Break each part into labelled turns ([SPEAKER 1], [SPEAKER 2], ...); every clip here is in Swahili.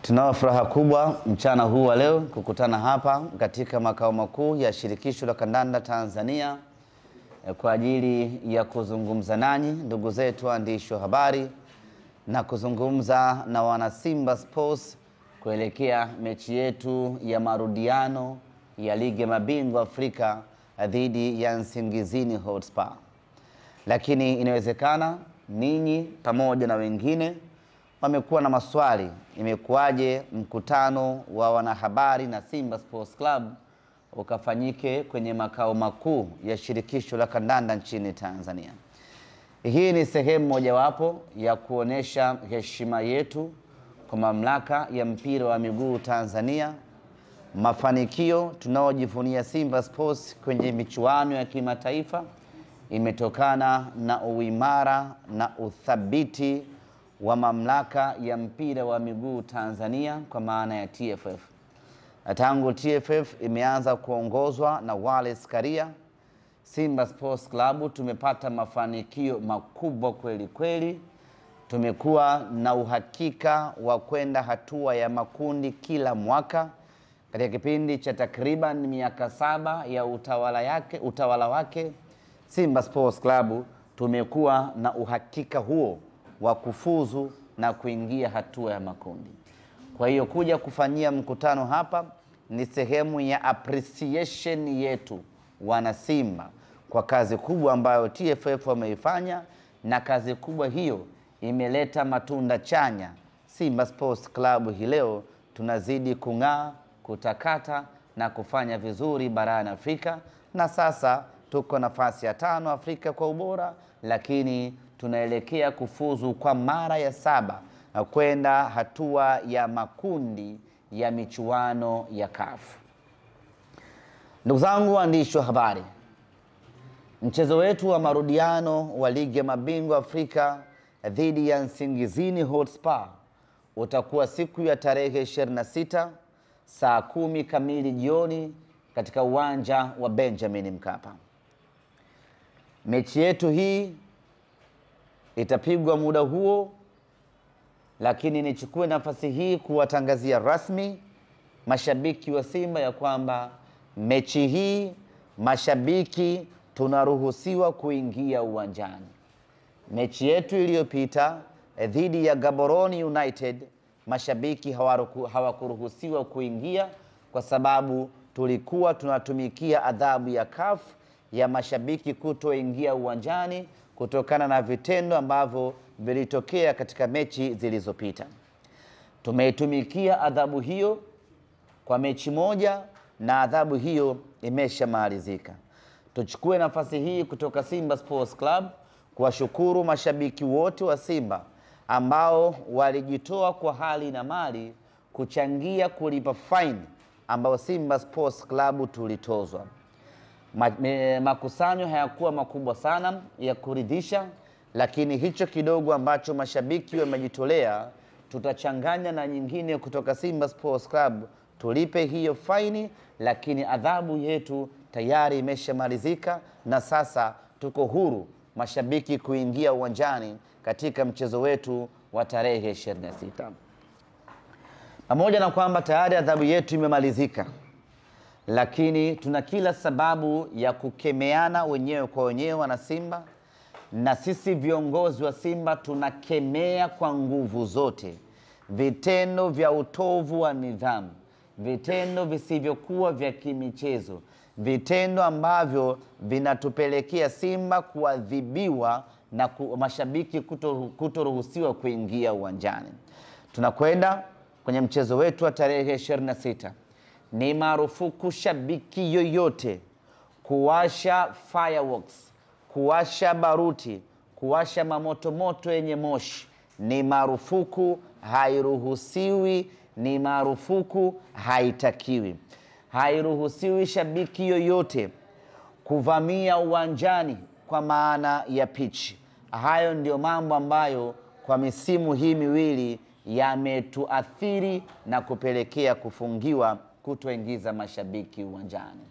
[SPEAKER 1] Tunao furaha kubwa mchana huu wa leo kukutana hapa katika makao makuu ya Shirikisho la Kandanda Tanzania kwa ajili ya kuzungumza nanyi ndugu zetu waandishi wa habari na kuzungumza na wana Simba Sports kuelekea mechi yetu ya marudiano ya Ligi ya Mabingwa Afrika dhidi ya Nsingizini Hotspur. Lakini inawezekana ninyi pamoja na wengine wamekuwa na maswali, imekuwaje mkutano wa wanahabari na Simba Sports Club ukafanyike kwenye makao makuu ya Shirikisho la Kandanda nchini Tanzania. Hii ni sehemu mojawapo ya kuonesha heshima yetu kwa mamlaka ya mpira wa miguu Tanzania, mafanikio tunaojivunia Simba Sports kwenye michuano ya kimataifa imetokana na uimara na uthabiti wa mamlaka ya mpira wa miguu Tanzania kwa maana ya TFF. Tangu TFF imeanza kuongozwa na Wallace Karia, Simba Sports Club tumepata mafanikio makubwa kweli kweli. Tumekuwa na uhakika wa kwenda hatua ya makundi kila mwaka. Katika kipindi cha takriban miaka 7 ya utawala wake, Simba Sports Club tumekuwa na uhakika huo wa kufuzu na kuingia hatua ya makundi. Kwa hiyo kuja kufanyia mkutano hapa ni sehemu ya appreciation yetu wana Simba kwa kazi kubwa ambayo TFF wameifanya, na kazi kubwa hiyo imeleta matunda chanya. Simba Sports Club hii leo tunazidi kung'aa, kutakata na kufanya vizuri barani Afrika, na sasa tuko nafasi ya 5 Afrika kwa ubora, lakini tunaelekea kufuzu kwa mara ya 7 na kwenda hatua ya makundi ya michuano ya CAF. Ndugu zangu waandishi wa habari, mchezo wetu wa marudiano wa Ligi ya Mabingwa Afrika dhidi ya Nsingizini Hotspur utakuwa siku ya tarehe 26 saa 10 kamili jioni katika uwanja wa Benjamin Mkapa. Mechi yetu hii itapigwa muda huo, lakini nichukue nafasi hii kuwatangazia rasmi mashabiki wa Simba ya kwamba mechi hii mashabiki tunaruhusiwa kuingia uwanjani. Mechi yetu iliyopita dhidi ya Gaborone United mashabiki hawakuruhusiwa kuingia kwa sababu tulikuwa tunatumikia adhabu ya CAF ya mashabiki kutoingia uwanjani kutokana na vitendo ambavyo vilitokea katika mechi zilizopita. Tumeitumikia adhabu hiyo kwa mechi moja na adhabu hiyo imeshamalizika. Tuchukue nafasi hii kutoka Simba Sports Club kuwashukuru mashabiki wote wa Simba ambao walijitoa kwa hali na mali kuchangia kulipa fine ambao Simba Sports Club tulitozwa. Makusanyo hayakuwa makubwa sana ya kuridhisha, lakini hicho kidogo ambacho mashabiki wamejitolea tutachanganya na nyingine kutoka Simba Sports Club tulipe hiyo faini, lakini adhabu yetu tayari imeshamalizika na sasa tuko huru mashabiki kuingia uwanjani katika mchezo wetu wa tarehe 26. Pamoja na kwamba tayari adhabu yetu imemalizika, lakini tuna kila sababu ya kukemeana wenyewe kwa wenyewe wana Simba, na sisi viongozi wa Simba tunakemea kwa nguvu zote vitendo vya utovu wa nidhamu, vitendo visivyokuwa vya kimichezo, vitendo ambavyo vinatupelekea Simba kuadhibiwa na mashabiki kutoruhusiwa kuingia uwanjani. Tunakwenda kwenye mchezo wetu wa tarehe 26. Ni marufuku shabiki yoyote kuwasha fireworks, kuwasha baruti, kuwasha mamoto yenye moshi. Ni marufuku, hairuhusiwi, ni marufuku, haitakiwi. Hairuhusiwi shabiki yoyote kuvamia uwanjani kwa maana ya pitch. Hayo ndio mambo ambayo kwa misimu hii miwili yametuathiri na kupelekea kufungiwa kutoingiza mashabiki uwanjani.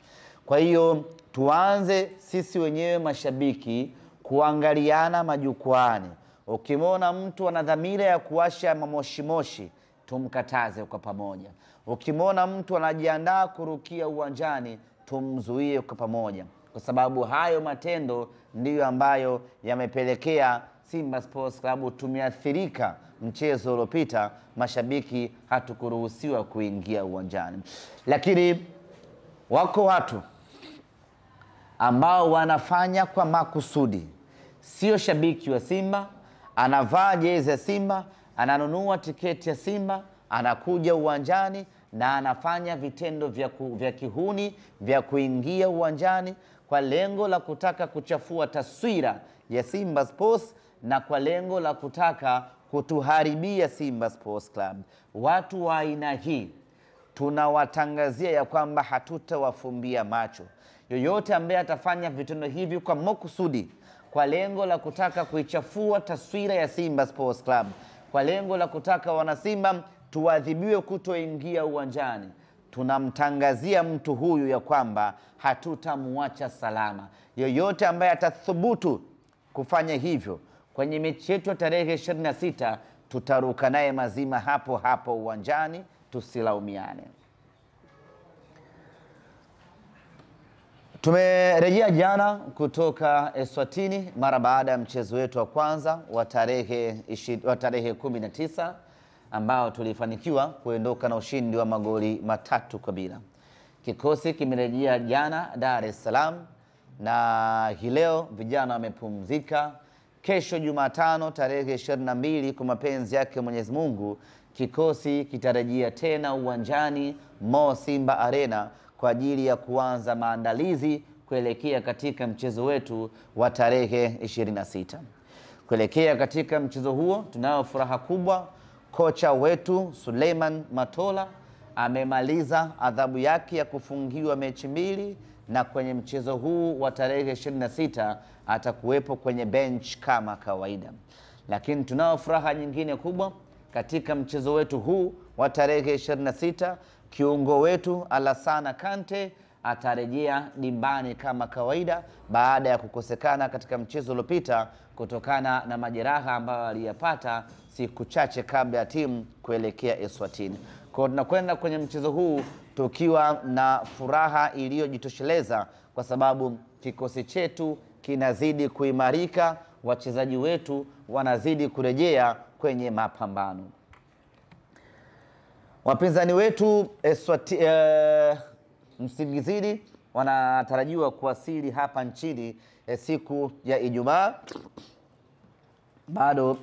[SPEAKER 1] Kwa hiyo tuanze sisi wenyewe mashabiki kuangaliana majukwaani. Ukimwona mtu ana dhamira ya kuwasha mamoshi tumkataze kwa pamoja. Ukimwona mtu anajiandaa kurukia uwanjani, tumzuie kwa pamoja, kwa sababu hayo matendo ndiyo ambayo yamepelekea Simba Sports Club tumeathirika mchezo uliopita, mashabiki hatukuruhusiwa kuingia uwanjani. Lakini wako watu ambao wanafanya kwa makusudi. Sio shabiki wa Simba, anavaa jezi ya Simba, ananunua tiketi ya Simba, anakuja uwanjani na anafanya vitendo vya kihuni vya kuingia uwanjani kwa lengo la kutaka kuchafua taswira ya Simba Sports na kwa lengo la kutaka kutuharibia Simba Sports Club. Watu wa aina hii tunawatangazia ya kwamba hatutawafumbia macho. Yoyote ambaye atafanya vitendo hivi kwa makusudi, kwa lengo la kutaka kuichafua taswira ya Simba Sports Club, kwa lengo la kutaka wanasimba tuadhibiwe kutoingia uwanjani, tunamtangazia mtu huyu ya kwamba hatutamwacha salama. Yoyote ambaye atathubutu kufanya hivyo kwenye mechi yetu ya tarehe 26, tutaruka naye mazima hapo hapo uwanjani, tusilaumiane. Tumerejea jana kutoka Eswatini mara baada ya mchezo wetu wa kwanza wa tarehe 19 ambao tulifanikiwa kuondoka na ushindi wa magoli 3-0. Kikosi kimerejea jana Dar es Salaam na hii leo vijana wamepumzika. Kesho Jumatano tarehe 22 kwa mapenzi yake Mwenyezi Mungu, kikosi kitarejea tena uwanjani Mo Simba Arena kwa ajili ya kuanza maandalizi kuelekea katika mchezo wetu wa tarehe 26. Kuelekea katika mchezo huo tunayo furaha kubwa. Kocha wetu Suleiman Matola amemaliza adhabu yake ya kufungiwa mechi 2 na kwenye mchezo huu wa tarehe 26 atakuwepo kwenye bench kama kawaida. Lakini tunao furaha nyingine kubwa katika mchezo wetu huu wa tarehe 26. Kiungo wetu Alassana Kante atarejea dimbani kama kawaida baada ya kukosekana katika mchezo uliopita kutokana na majeraha ambayo aliyapata siku chache kabla ya timu kuelekea Eswatini. Kwa tunakwenda kwenye mchezo huu tukiwa na furaha iliyojitosheleza kwa sababu kikosi chetu kinazidi kuimarika, wachezaji wetu wanazidi kurejea kwenye mapambano. Wapinzani wetu Msingizini wanatarajiwa kuwasili hapa nchini siku ya Ijumaa. Bado